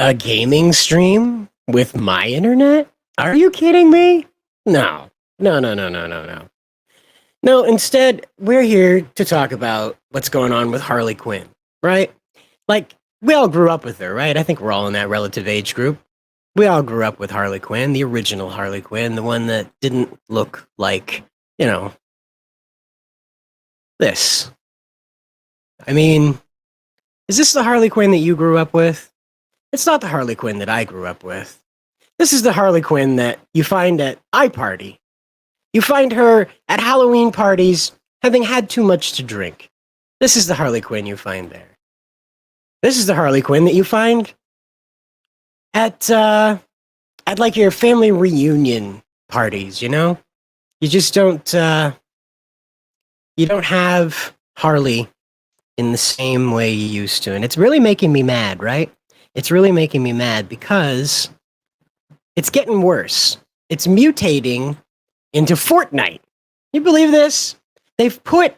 A gaming stream with my internet? Are you kidding me? No. No, no, no, no, no, no. No, instead, we're here to talk about what's going on with Harley Quinn, right? Like, we all grew up with her, right? I think we're all in that relative age group. We all grew up with Harley Quinn, the original Harley Quinn, the one that didn't look like, you know, this. I mean, is this the Harley Quinn that you grew up with? It's not the Harley Quinn that I grew up with. This is the Harley Quinn that you find at iParty. You find her at Halloween parties having had too much to drink. This is the Harley Quinn you find there. This is the Harley Quinn that you find at like your family reunion parties, you know? You just don't you don't have Harley in the same way you used to. And it's really making me mad, right? It's really making me mad because it's getting worse. It's mutating into Fortnite. You believe this? They've put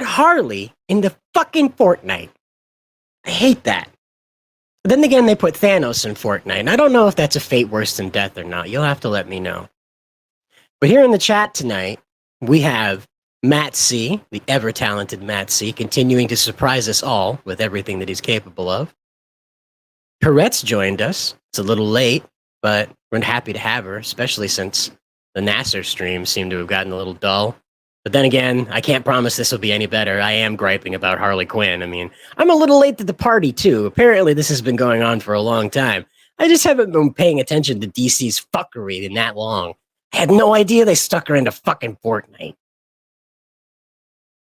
Harley into fucking Fortnite. I hate that. But then again, they put Thanos in Fortnite. And I don't know if that's a fate worse than death or not. You'll have to let me know. But here in the chat tonight, we have Matt C, the ever-talented Matt C, continuing to surprise us all with everything that he's capable of. Corette's joined us. It's a little late, but we're happy to have her, especially since the Nasser stream seemed to have gotten a little dull. But then again, I can't promise this will be any better. I am griping about Harley Quinn. I mean, I'm a little late to the party, too. Apparently, this has been going on for a long time. I just haven't been paying attention to DC's fuckery in that long. I had no idea they stuck her into fucking Fortnite.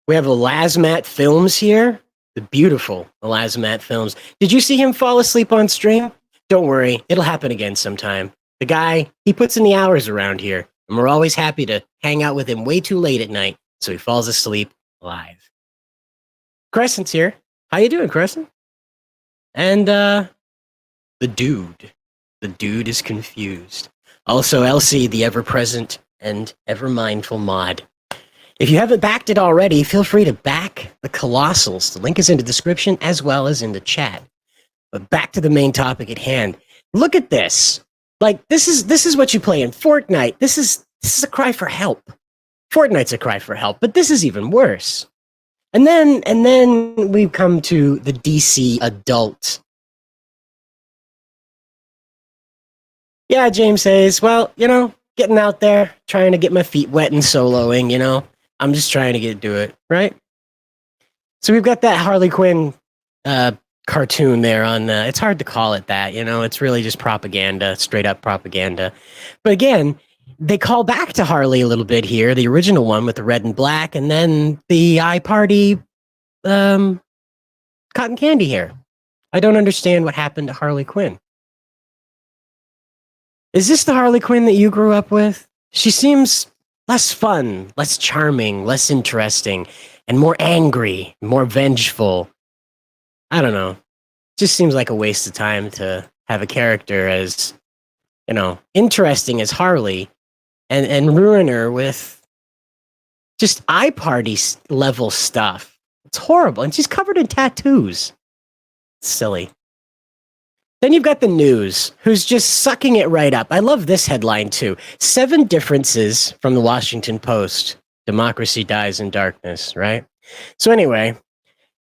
We have Lazmat Films here. The beautiful Lazmat Films. Did you see him fall asleep on stream? Don't worry, it'll happen again sometime. The guy, he puts in the hours around here, and we're always happy to hang out with him way too late at night, so he falls asleep live. Crescent's here. How you doing, Crescent? And, the dude. The dude is confused. Also, Elsie, the ever-present and ever-mindful mod. If you haven't backed it already, feel free to back the Colossals. The link is in the description as well as in the chat. But back to the main topic at hand. Look at this. Like, this is what you play in Fortnite. This is a cry for help. Fortnite's a cry for help, but this is even worse. And then we come to the DC adult. Yeah, James says, well, you know, getting out there, trying to get my feet wet and soloing, you know. I'm just trying to do it, right? So we've got that Harley Quinn cartoon there on the... It's hard to call it that, you know? It's really just propaganda, straight up propaganda. But again, they call back to Harley a little bit here, the original one with the red and black, and then the iParty cotton candy hair. I don't understand what happened to Harley Quinn. Is this the Harley Quinn that you grew up with? She seems less fun, less charming, less interesting, and more angry, more vengeful. I don't know. Just seems like a waste of time to have a character as, you know, interesting as Harley and ruin her with just iParty level stuff. It's horrible. And she's covered in tattoos. It's silly. Then you've got the news, who's just sucking it right up. I love this headline, too. 7 differences from the Washington Post. Democracy dies in darkness, right? So anyway,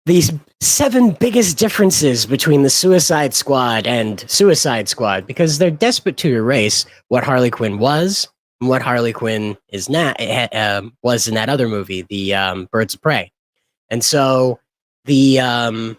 these 7 biggest differences between the Suicide Squad and Suicide Squad, because they're desperate to erase what Harley Quinn was and what Harley Quinn is now, was in that other movie, the Birds of Prey. And so the...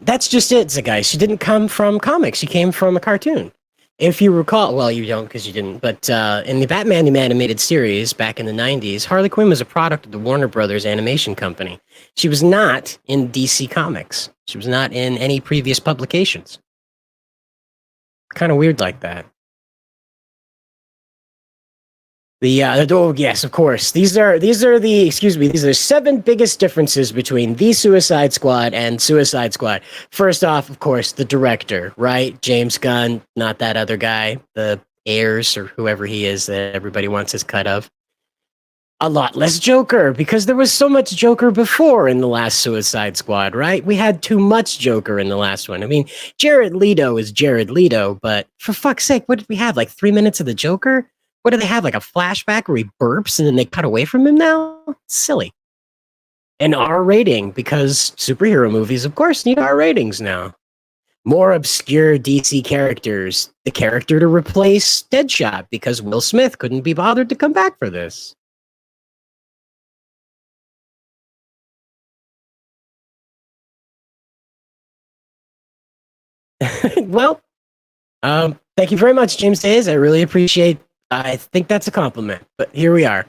That's just it, Zagai. She didn't come from comics. She came from a cartoon. If you recall, well, you don't because you didn't, but in the Batman the Animated Series back in the 90s, Harley Quinn was a product of the Warner Brothers animation company. She was not in DC Comics. She was not in any previous publications. Kind of weird like that. Oh, yes, of course. These are the 7 biggest differences between the Suicide Squad and Suicide Squad. First off, of course, the director, right? James Gunn, not that other guy, the Ayers or whoever he is that everybody wants his cut of. A lot less Joker because there was so much Joker before in the last Suicide Squad, right? We had too much Joker in the last one. I mean, Jared Leto is Jared Leto, but for fuck's sake, what did we have? Like 3 minutes of the Joker? What do they have? Like a flashback where he burps and then they cut away from him now? Silly. An R rating because superhero movies, of course, need R ratings now. More obscure DC characters. The character to replace Deadshot because Will Smith couldn't be bothered to come back for this. Well, thank you very much, James Hayes. I really appreciate. I think that's a compliment. But here we are.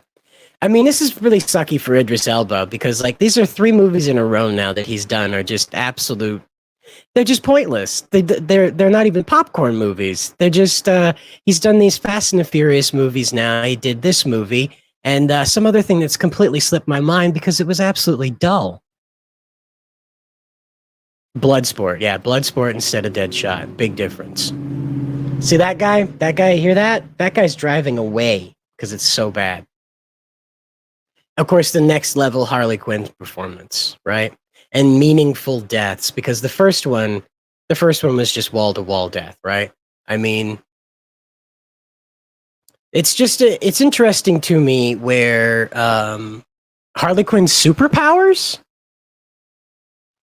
I mean, this is really sucky for Idris Elba because like these are 3 movies in a row now that he's done are just absolute. They're just pointless. They're not even popcorn movies. They're just he's done these Fast and the Furious movies now. He did this movie and some other thing that's completely slipped my mind because it was absolutely dull. Bloodsport, yeah, Bloodsport instead of Deadshot. Big difference. See that guy? That guy, hear that? That guy's driving away because it's so bad. Of course, the next level Harley Quinn performance, right? And meaningful deaths because the first one was just wall to wall death, right? I mean, it's interesting to me where Harley Quinn's superpowers.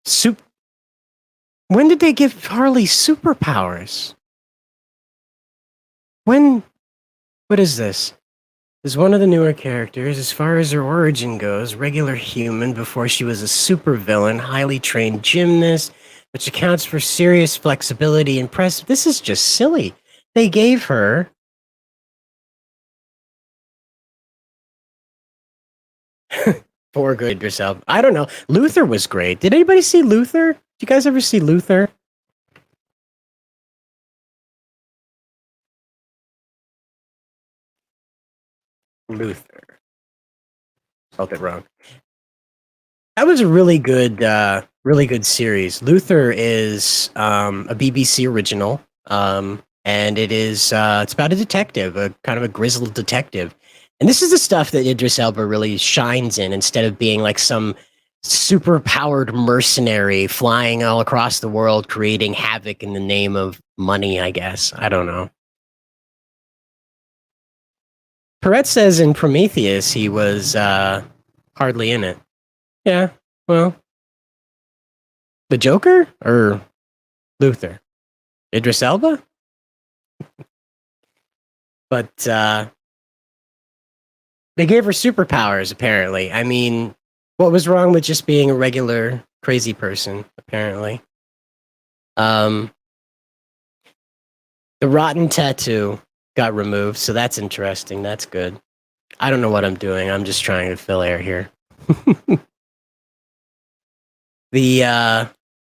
Sup- when did they give Harley superpowers? When? What is this? Is one of the newer characters, as far as her origin goes, regular human before she was a supervillain, highly trained gymnast, which accounts for serious flexibility and press. This is just silly. They gave her poor good yourself. I don't know. Luther was great. Did anybody see Luther? Did you guys ever see Luther? Luther. Spelled it wrong. That was a really good series. Luther is a BBC original, and it's about a detective, a kind of a grizzled detective. And this is the stuff that Idris Elba really shines in, instead of being like some super powered mercenary flying all across the world, creating havoc in the name of money. I guess I don't know. Perret says in Prometheus he was hardly in it. Yeah, well, the Joker or Luther? Idris Elba? But they gave her superpowers, apparently. I mean, what was wrong with just being a regular crazy person, apparently? Um, the rotten tattoo got removed, so that's interesting. That's good. I don't know what I'm doing. I'm just trying to fill air here. the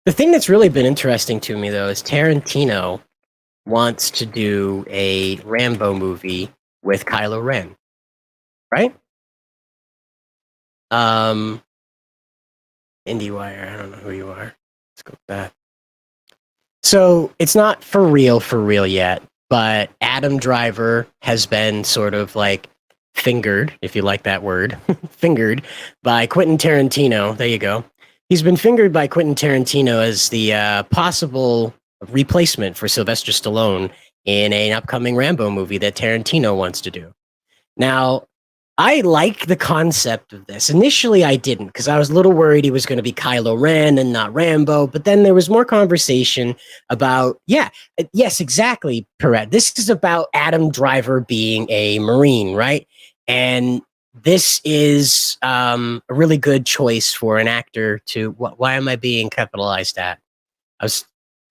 the thing that's really been interesting to me though is Tarantino wants to do a Rambo movie with Kylo Ren, right? Um, IndieWire. I don't know who you are. Let's go with that. So it's not for real yet. But Adam Driver has been sort of like fingered, if you like that word, fingered by Quentin Tarantino. There you go. He's been fingered by Quentin Tarantino as the possible replacement for Sylvester Stallone in an upcoming Rambo movie that Tarantino wants to do. Now, I like the concept of this. Initially, I didn't because I was a little worried he was going to be Kylo Ren and not Rambo. But then there was more conversation about, yeah, yes, exactly, Perret. This is about Adam Driver being a Marine, right? And this is a really good choice for an actor to. Why am I being capitalized at? I was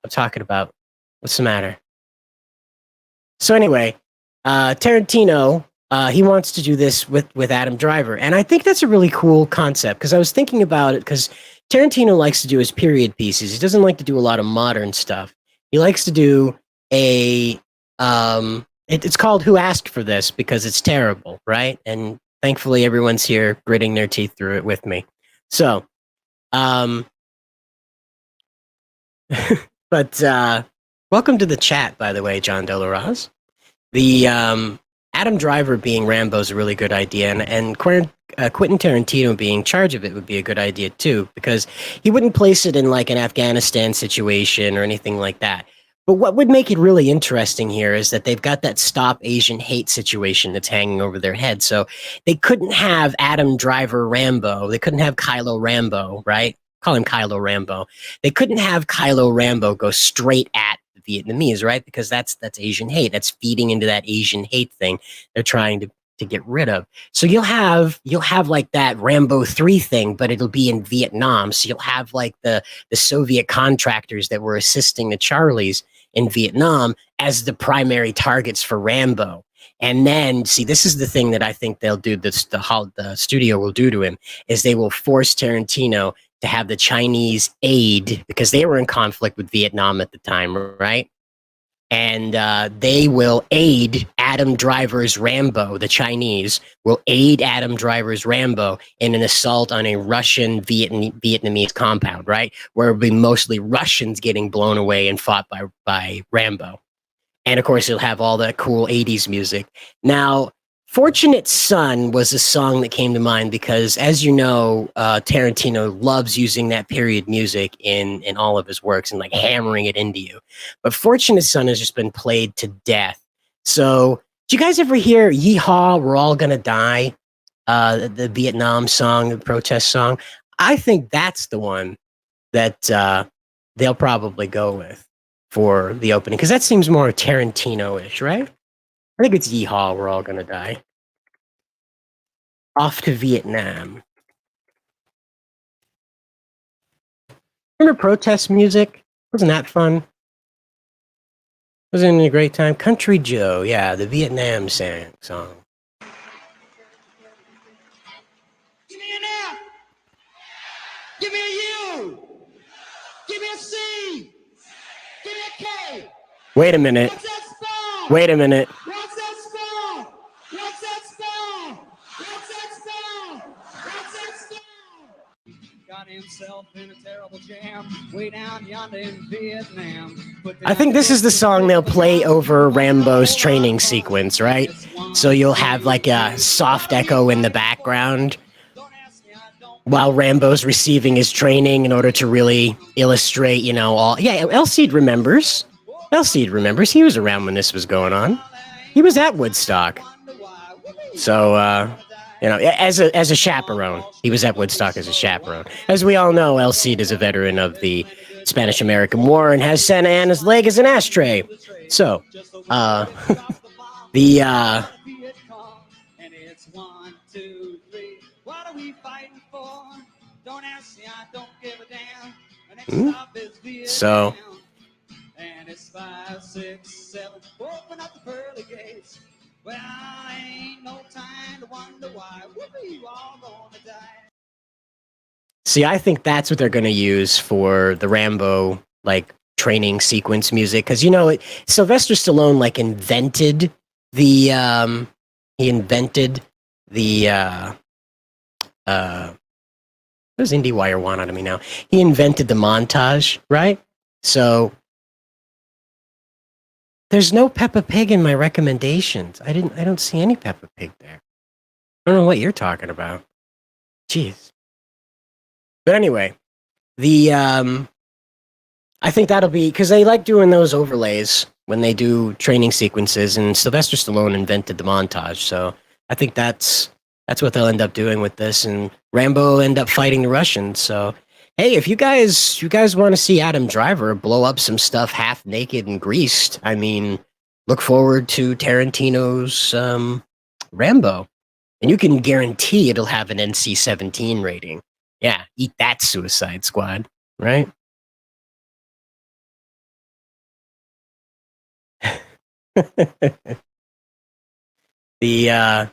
I'm talking about. What's the matter? So anyway, Tarantino, he wants to do this with Adam Driver, and I think that's a really cool concept because I was thinking about it because Tarantino likes to do his period pieces. He doesn't like to do a lot of modern stuff. He likes to do a it's called "Who Asked for This" because it's terrible, right? And thankfully, everyone's here gritting their teeth through it with me. So, um, but welcome to the chat, by the way, John Delaraz. The Adam Driver being Rambo is a really good idea, and Quentin Tarantino being in charge of it would be a good idea too, because he wouldn't place it in like an Afghanistan situation or anything like that. But what would make it really interesting here is that they've got that Stop Asian Hate situation that's hanging over their head. So they couldn't have Adam Driver Rambo. They couldn't have Kylo Rambo, right? Call him Kylo Rambo. They couldn't have Kylo Rambo go straight at the Vietnamese, right? Because that's Asian hate. That's feeding into that Asian hate thing they're trying to get rid of. So you'll have like that Rambo 3 thing, but it'll be in Vietnam. So you'll have like the Soviet contractors that were assisting the Charlies in Vietnam as the primary targets for Rambo. And then, see, this is the thing that I think they'll do. The studio will do to him is they will force Tarantino to have the Chinese aid, because they were in conflict with Vietnam at the time, right? And they will aid Adam Driver's Rambo. The Chinese will aid Adam Driver's Rambo in an assault on a Russian Vietnamese compound, right? Where it'll be mostly Russians getting blown away and fought by Rambo. And of course, it'll have all that cool 80s music. Now, Fortunate Son was a song that came to mind because, as you know, Tarantino loves using that period music in all of his works and like hammering it into you. But Fortunate Son has just been played to death. So, did you guys ever hear Yeehaw, We're All Gonna Die? The Vietnam song, the protest song? I think that's the one that they'll probably go with for the opening, because that seems more Tarantino-ish, right? I think it's Yeehaw, We're All Gonna Die. Off to Vietnam. Remember protest music? Wasn't that fun? Wasn't it a great time? Country Joe, yeah, the Vietnam song. Give me an F. Give me a U. Give me a C. Give me a K. Wait a minute. What's that spell? Wait a minute. What's that spell? What's that spell? What's that spell? What's that spell? Got himself in a terrible jam way down yonder in Vietnam. I think this is the song they'll play over Rambo's training sequence, right? So you'll have like a soft echo in the background while Rambo's receiving his training in order to really illustrate, you know, all. Yeah, Elseed remembers. Elseed remembers. He was around when this was going on. He was at Woodstock. So, you know, as a chaperone. He was at Woodstock as a chaperone. As we all know, Elseed is a veteran of the Spanish-American War and has Santa Anna's leg as an ashtray. So, the What are we fighting for? Don't ask me, I don't give a damn. The next stop is Vietnam. So, and it's 5, 6, 7. Open up the pearly gates. Well, ain't no time to wonder why. Whoopee, you all gonna die. see, I think that's what they're going to use for the Rambo like training sequence music, because you know, Sylvester Stallone like invented the he invented the what does IndieWire want out of me now? He invented the montage, right? So there's no Peppa Pig in my recommendations. I don't see any Peppa Pig there. I don't know what you're talking about. Jeez. But anyway, the I think that'll be, because they like doing those overlays when they do training sequences, and Sylvester Stallone invented the montage, so I think that's what they'll end up doing with this, and Rambo will end up fighting the Russians. So, hey, if you guys want to see Adam Driver blow up some stuff half naked and greased, I mean, look forward to Tarantino's Rambo, and you can guarantee it'll have an NC-17 rating. Yeah, eat that, Suicide Squad, right? The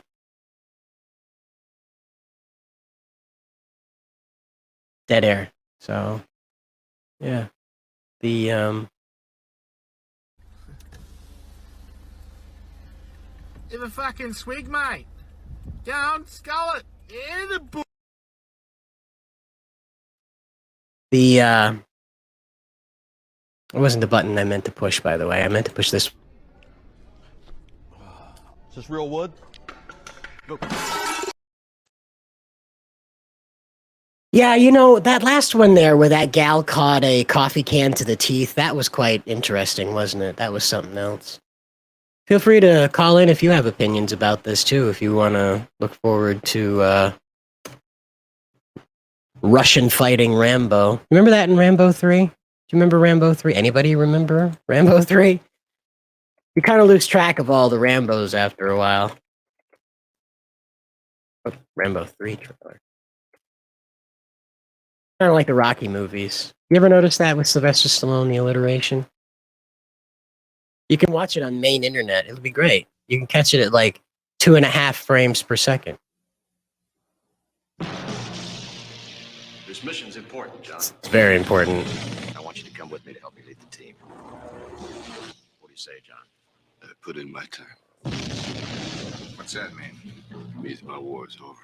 dead air. So yeah. The Have a fucking swig, mate. Go on, skull it. Yeah, it wasn't the button I meant to push, by the way. I meant to push this. Is this real wood? Yeah, you know, that last one there where that gal caught a coffee can to the teeth, that was quite interesting, wasn't it? That was something else. Feel free to call in if you have opinions about this too, if you want to look forward to Russian fighting Rambo. Remember that in Rambo 3? Do you remember Rambo 3? Anybody remember Rambo 3? You kind of lose track of all the Rambos after a while. Oh, Rambo 3 trailer. Kind of like the Rocky movies. You ever notice that with Sylvester Stallone, the alliteration? You can watch it on main internet. It'll be great. You can catch it at like 2.5 frames per second. This mission's important, John. It's very important. I want you to come with me to help me lead the team. What do you say, John? I put in my time. What's that mean? It means my war's over.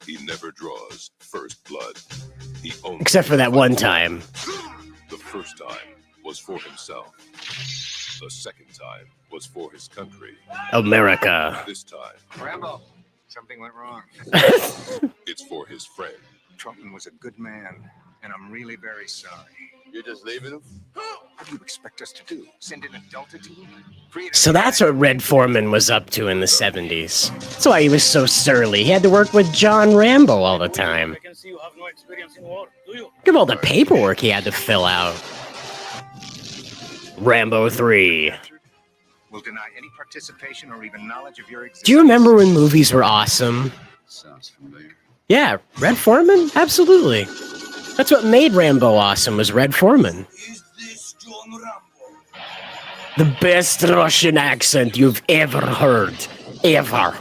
He never draws first blood. He only Except for that one time. The first time was for himself. The second time was for his country. America. This time, Rambo, something went wrong. it's for his friend. Trumpman was a good man, and I'm really very sorry. You're just leaving him? What do you expect us to do? Send in a Delta team? So that's what Red Foreman was up to in the 70s. That's why he was so surly. He had to work with John Rambo all the time. I can see you have no experience in war, do you? Look at all the paperwork he had to fill out. Rambo 3. Will deny any participation or even knowledge of your existence. Do you remember when movies were awesome? Sounds familiar. Yeah, Red Foreman? Absolutely. That's what made Rambo awesome, was Red Foreman. Is this John Rambo? The best Russian accent you've ever heard. Ever.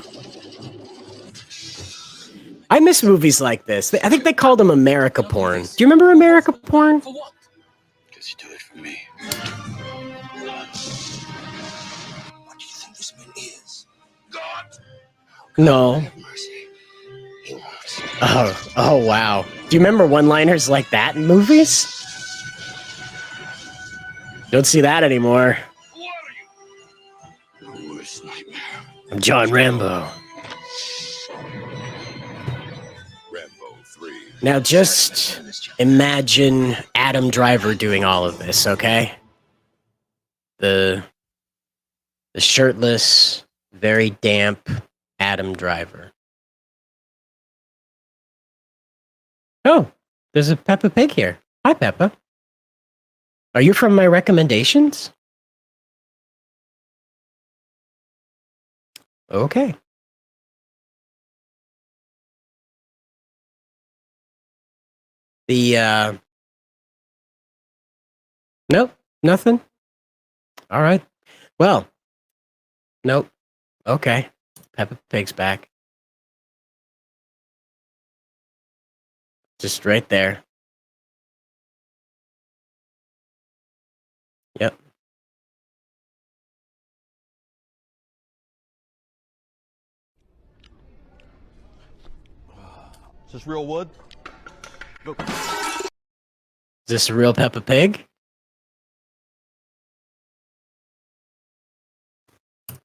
I miss movies like this. I think they called them America porn. Do you remember America porn? For what? Guess you do it for me. What do you think this man is? God! No. Have mercy. He wants. Oh, wow. Do you remember one-liners like that in movies? Don't see that anymore. Who are you? The worst nightmare. I'm John Rambo. Rambo 3. Now just imagine Adam Driver doing all of this, okay? The shirtless, very damp Adam Driver. Oh, there's a Peppa Pig here. Hi, Peppa. Are you from my recommendations? Okay. Nope, nothing. All right. Well, nope. Okay. Peppa Pig's back. Just right there. Yep. Is this real wood? Is this a real Peppa Pig?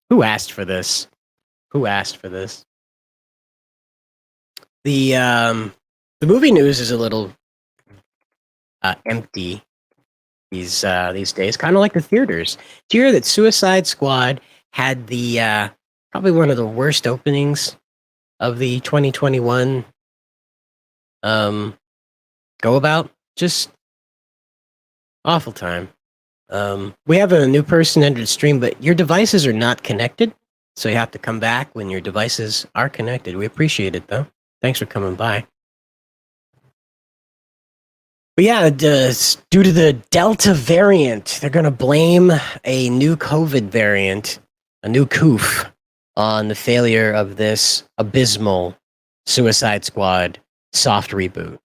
Who asked for this? Who asked for this? The movie news is a little empty these days, kind of like the theaters. Do you hear that Suicide Squad had the probably one of the worst openings of the 2021 go about? Just awful time. We have a new person enter the stream, but your devices are not connected, so you have to come back when your devices are connected. We appreciate it, though. Thanks for coming by. But yeah, due to the Delta variant, they're going to blame a new COVID variant, a new COOF, on the failure of this abysmal Suicide Squad soft reboot.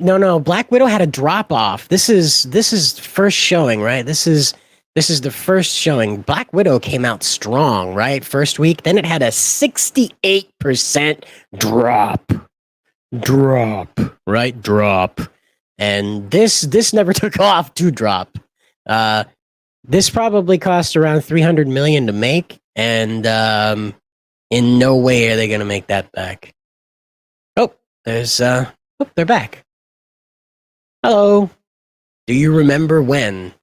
No. Black Widow had a drop off. This is first showing, right? This is the first showing. Black Widow came out strong, right? First week. Then it had a 68% drop. Right? Drop. And this never took off to drop. This probably cost around 300 million to make, and in no way are they going to make that back. Oh, they're back. Hello. Do you remember when?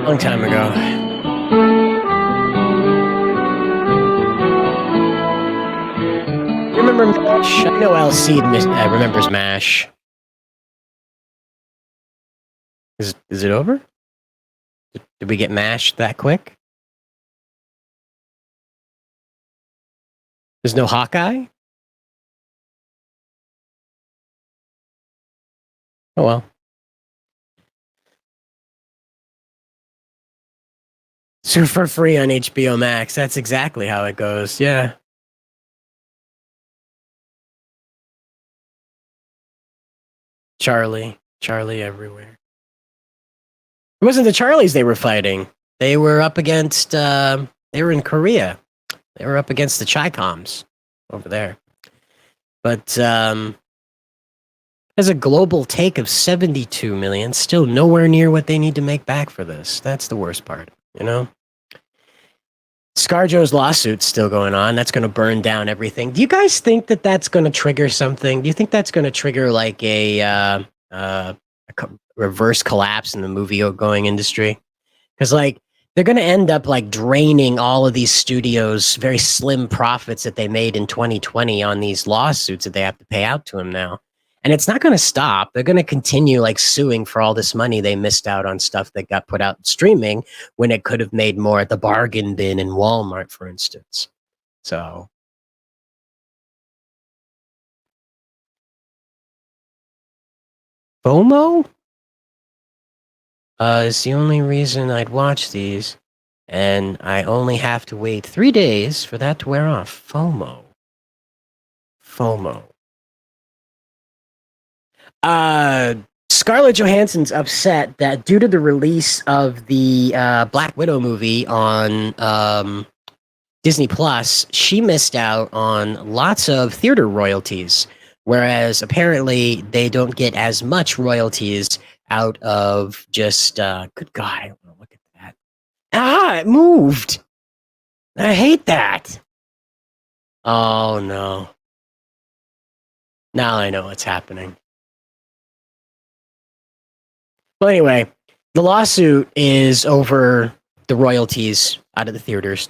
Long time ago. You remember MASH? I know LC remembers MASH. Is it over? Did we get mashed that quick? There's no Hawkeye? Oh well. So for free on HBO Max. That's exactly how it goes. Yeah. Charlie everywhere. It wasn't the Charlies they were fighting. They were up against, they were in Korea. They were up against the Chi-Coms over there. But there's a global take of 72 million, still nowhere near what they need to make back for this. That's the worst part, you know? ScarJo's lawsuit's still going on. That's going to burn down everything. Do you guys think that that's going to trigger something? Do you think that's going to trigger like a reverse collapse in the movie-going industry? Because like they're going to end up like draining all of these studios' very slim profits that they made in 2020 on these lawsuits that they have to pay out to them now. And it's not going to stop. They're going to continue like suing for all this money they missed out on stuff that got put out streaming when it could have made more at the bargain bin in Walmart, for instance. So. FOMO? Is the only reason I'd watch these. And I only have to wait 3 days for that to wear off. FOMO. Scarlett Johansson's upset that due to the release of the Black Widow movie on Disney Plus, she missed out on lots of theater royalties, whereas apparently they don't get as much royalties out of just good God, look at that. Ah, it moved. I hate that. Oh no. Now I know what's happening. Well, anyway, the lawsuit is over the royalties out of the theaters.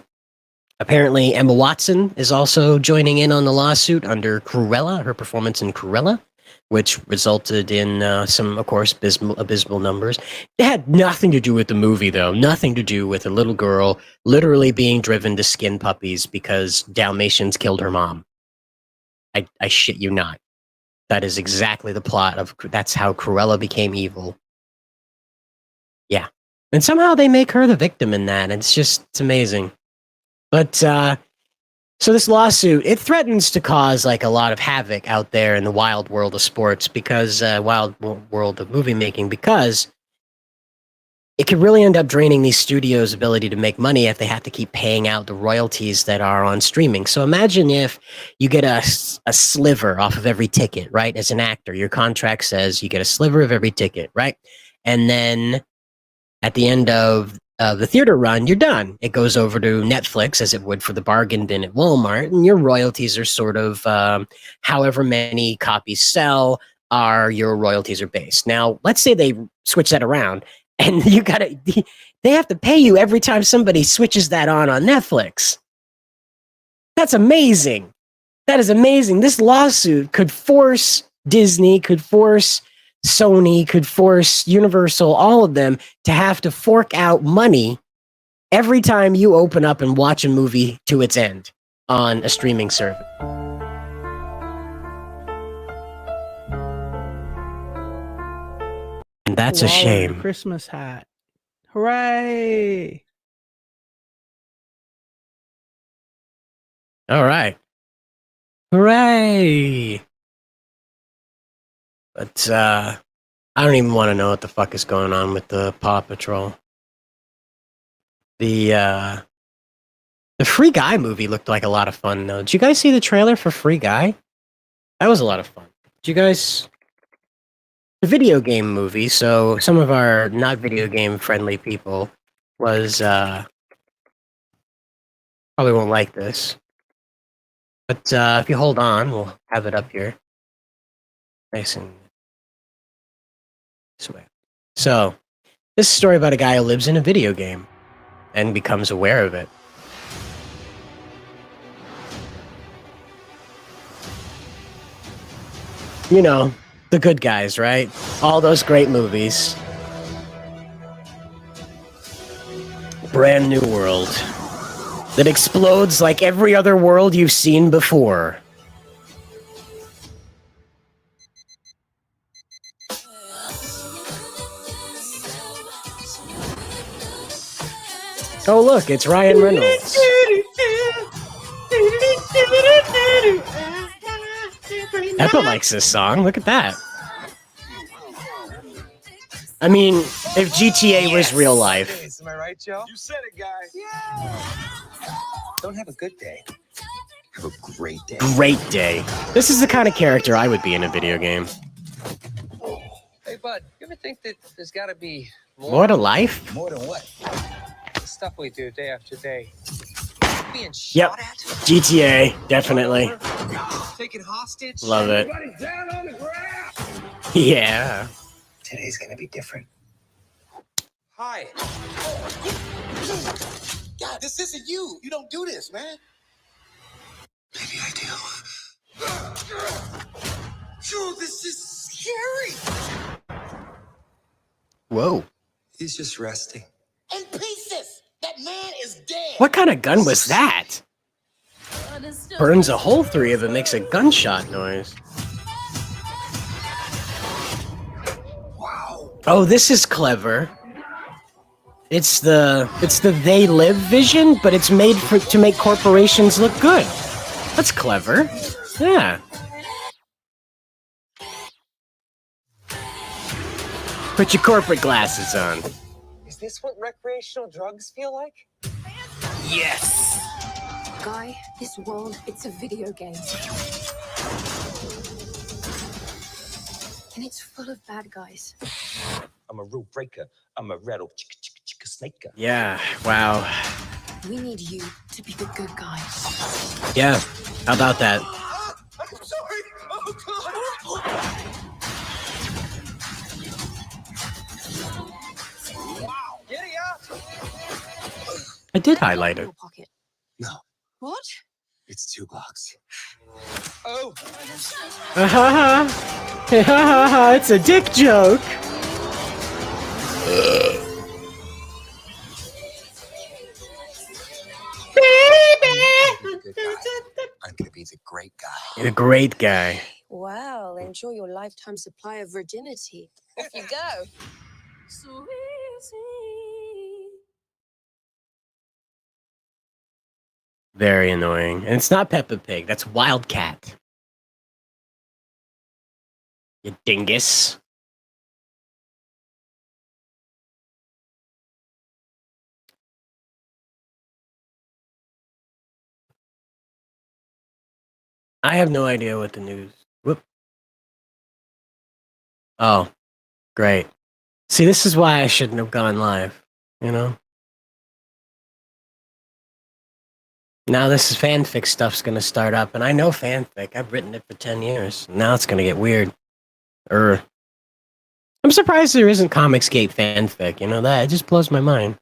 Apparently, Emma Watson is also joining in on the lawsuit under Cruella, her performance in Cruella, which resulted in some, of course, abysmal numbers. It had nothing to do with the movie, though. Nothing to do with a little girl literally being driven to skin puppies because Dalmatians killed her mom. I shit you not. That is exactly the plot of. That's how Cruella became evil. Yeah. And somehow they make her the victim in that. It's amazing. But, so this lawsuit, it threatens to cause like a lot of havoc out there in the wild world of sports because, wild world of movie making, because it could really end up draining these studios' ability to make money if they have to keep paying out the royalties that are on streaming. So imagine if you get a sliver off of every ticket, right? As an actor, your contract says you get a sliver of every ticket, right? And then at the end of the theater run, you're done. It goes over to Netflix as it would for the bargain bin at Walmart, and your royalties are sort of however many copies sell your royalties are based. Now, let's say they switch that around, and they have to pay you every time somebody switches that on Netflix. That's amazing. That is amazing. This lawsuit could force Disney, could force Sony, could force Universal, all of them, to have to fork out money every time you open up and watch a movie to its end on a streaming service. And that's a shame. Christmas hat. Hooray! All right. Hooray! But I don't even want to know what the fuck is going on with the Paw Patrol. The The Free Guy movie looked like a lot of fun, though. Did you guys see the trailer for Free Guy? That was a lot of fun. Did you guys... The video game movie, so some of our not video game friendly people was, probably won't like this. But if you hold on, we'll have it up here. Nice and this way. So, this is a story about a guy who lives in a video game and becomes aware of it. You know, The Good Guys, right? All those great movies. Brand new world that explodes like every other world you've seen before. Oh look, it's Ryan Reynolds. Peppa likes this song. Look at that. I mean, if GTA was real life. Am I right, Joe? You said it, guy. Don't have a good day. Have a great day. Great day. This is the kind of character I would be in a video game. Hey, bud, you ever think that there's got to be More to life? More than what? The stuff we do day after day. Being Yep. shot at? GTA, definitely. Taken hostage? Love it. Everybody down on the ground. Yeah. Today's gonna be different. Hi. God, this isn't you. You don't do this, man. Maybe I do. Joe, this is scary. Whoa. He's just resting. In pieces. That man is dead. What kind of gun was that? Burns a hole through it and makes a gunshot noise. Wow. Oh, this is clever. It's the they live vision, but it's made to make corporations look good. That's clever. Yeah. Put your corporate glasses on. Is this what recreational drugs feel like? Yes. Guy, this world, it's a video game. And it's full of bad guys. I'm a rule breaker. I'm a rattle chicka chicka chicka snaker. Yeah. Wow. We need you to be the good guys. Yeah. How about that? I'm sorry. Oh, God. Giddy up! I did highlight it. Your pocket. No, What? it's 2 blocks. Oh! It's a dick joke. I'm gonna be the great guy. You're a great guy. Well, enjoy your lifetime supply of virginity. Off you go. So easy. Very annoying. And it's not Peppa Pig. That's Wildcat. You dingus. I have no idea what the news. Whoop. Oh, great. See, this is why I shouldn't have gone live, you know? Now this fanfic stuff's gonna start up, and I know fanfic. I've written it for 10 years. Now it's gonna get weird. I'm surprised there isn't Comicsgate fanfic, you know that? It just blows my mind.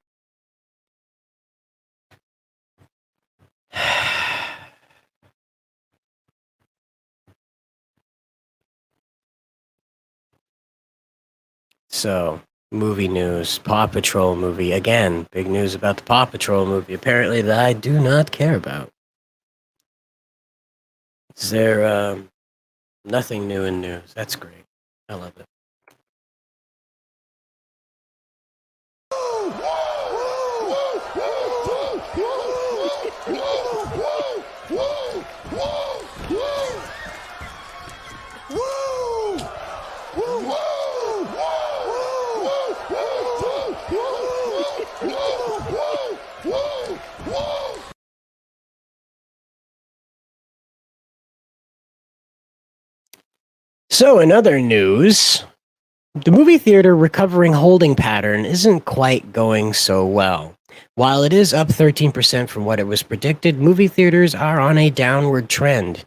So, movie news. Paw Patrol movie. Again, big news about the Paw Patrol movie, apparently, that I do not care about. Is there, nothing new in news? That's great. I love it. So, in other news, the movie theater recovering holding pattern isn't quite going so well. While it is up 13% from what it was predicted, movie theaters are on a downward trend.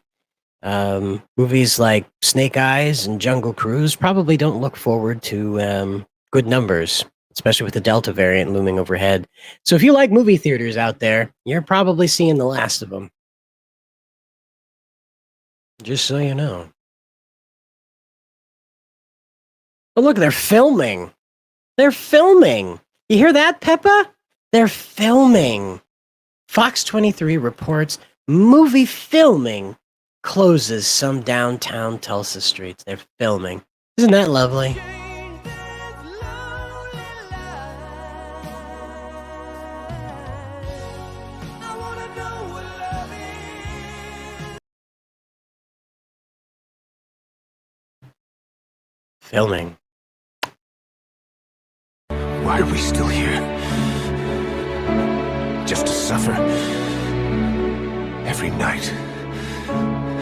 Movies like Snake Eyes and Jungle Cruise probably don't look forward to good numbers, especially with the Delta variant looming overhead. So if you like movie theaters out there, you're probably seeing the last of them. Just so you know. Oh, look, they're filming. They're filming. You hear that, Peppa? They're filming. Fox 23 reports movie filming closes some downtown Tulsa streets. They're filming. Isn't that lovely? Filming. Why are we still here? Just to suffer? Every night,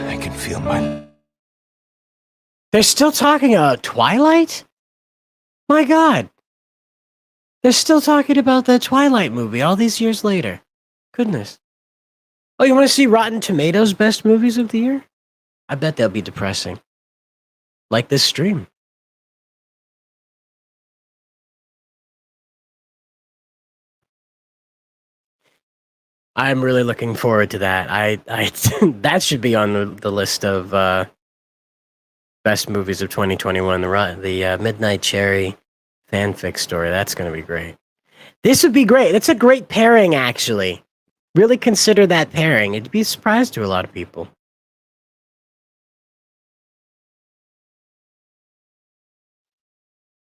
I can feel my... They're still talking about Twilight? My God. They're still talking about that Twilight movie all these years later. Goodness. Oh, you want to see Rotten Tomatoes' best movies of the year? I bet they'll be depressing. Like this stream. I'm really looking forward to that. I that should be on the list of best movies of 2021. The Midnight Cherry fanfic story. That's going to be great. This would be great. It's a great pairing, actually. Really consider that pairing. It'd be a surprise to a lot of people.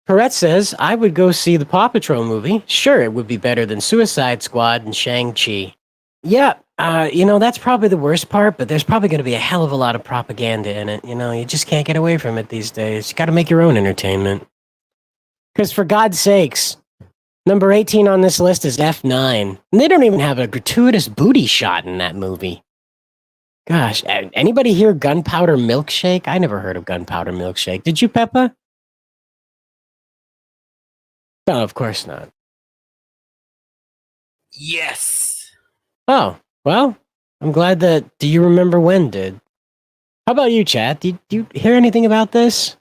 Perrette says, I would go see the Paw Patrol movie. Sure, it would be better than Suicide Squad and Shang-Chi. Yeah, that's probably the worst part, but there's probably going to be a hell of a lot of propaganda in it. You just can't get away from it these days. You got to make your own entertainment. Because for God's sakes, number 18 on this list is F9. And they don't even have a gratuitous booty shot in that movie. Gosh, anybody hear Gunpowder Milkshake? I never heard of Gunpowder Milkshake. Did you, Peppa? No, of course not. Yes. Oh, well, I'm glad that... Do you remember when, did? How about you, chat? Do you hear anything about this?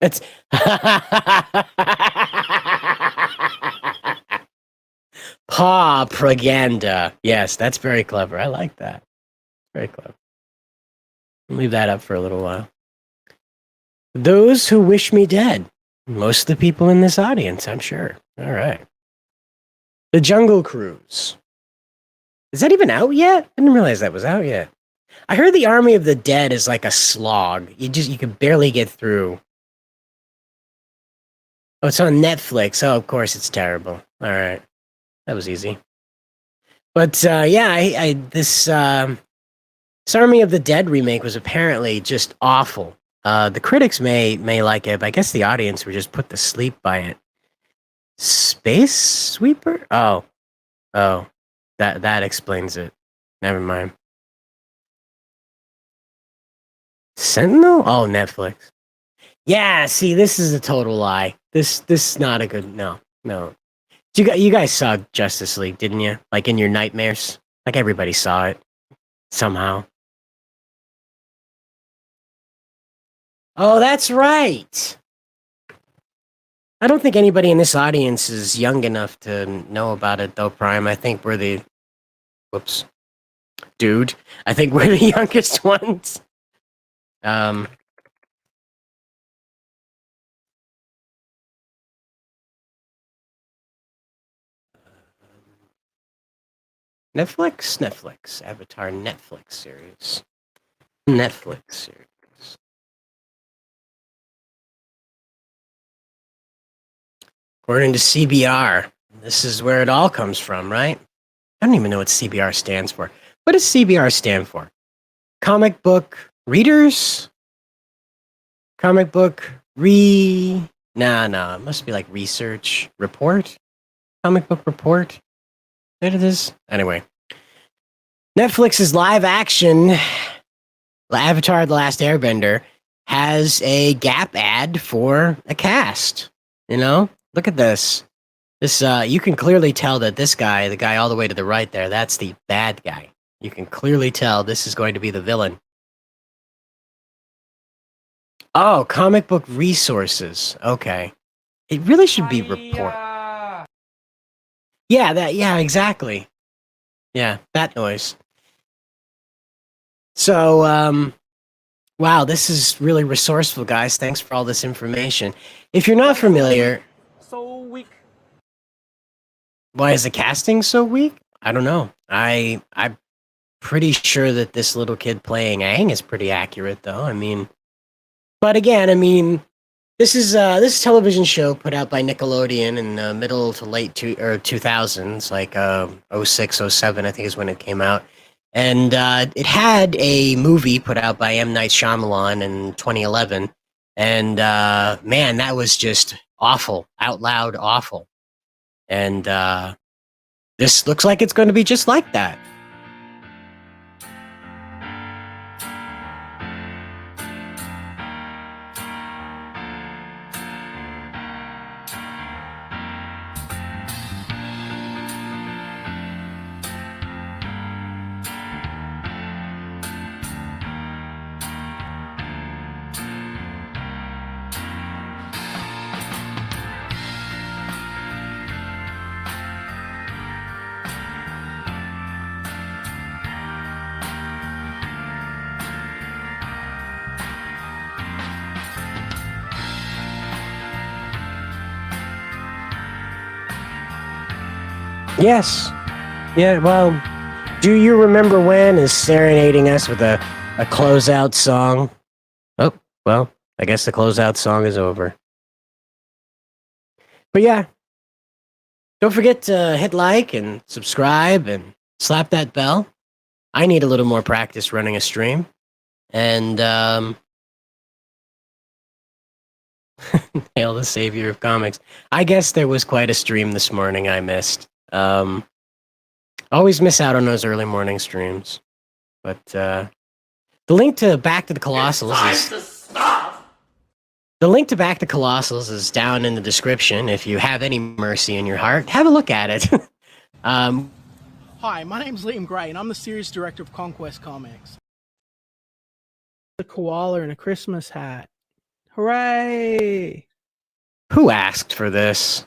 It's... Paw propaganda. Yes, that's very clever. I like that. Very clever. I'll leave that up for a little while. Those who wish me dead. Most of the people in this audience, I'm sure. All right. The Jungle Cruise. Is that even out yet? I didn't realize that was out yet. I heard the Army of the Dead is like a slog. You can barely get through. Oh, it's on Netflix. Oh, of course it's terrible. All right. That was easy. But this Army of the Dead remake was apparently just awful. The critics may like it, but I guess the audience were just put to sleep by it. Space Sweeper? Oh. That explains it. Never mind. Sentinel? Oh, Netflix. Yeah, see, this is a total lie. This is not a good... No. You guys saw Justice League, didn't you? Like in your nightmares? Like everybody saw it. Somehow. Oh, that's right. I don't think anybody in this audience is young enough to know about it, though, Prime. I think we're the... Whoops. Dude. I think we're the youngest ones. Netflix. Avatar Netflix series. According to CBR, this is where it all comes from, right? I don't even know what CBR stands for. What does CBR stand for? Comic book readers? Comic book No, it must be like research report? Comic book report? There it is. Anyway. Netflix's live action Avatar The Last Airbender has a Gap ad for a cast. You know, look at this. This you can clearly tell that this guy, the guy all the way to the right there, that's the bad guy. You can clearly tell this is going to be the villain. Oh, comic book resources. Okay. It really should be report. Yeah, exactly. Yeah, that noise. So, wow, this is really resourceful, guys. Thanks for all this information. If you're not familiar, So weak. why is the casting so weak? I don't know. I'm pretty sure that this little kid playing Aang is pretty accurate, though. I mean, but again, I mean, this is this television show put out by Nickelodeon in the middle to late 2000s, like 06, 07, I think is when it came out. And it had a movie put out by M. Night Shyamalan in 2011. And man, that was just awful, out loud awful. And this looks like it's going to be just like that. Yes. Yeah, well, Do You Remember When is serenading us with a closeout song. Oh, well, I guess the closeout song is over. But yeah, don't forget to hit like and subscribe and slap that bell. I need a little more practice running a stream. And, hail the savior of comics. I guess there was quite a stream this morning I missed. Always miss out on those early morning streams. But the link to Back to the Colossals is down in the description. If you have any mercy in your heart, have a look at it. Hi, my name's Liam Gray, and I'm the series director of Conquest Comics. A koala in a Christmas hat. Hooray! Who asked for this?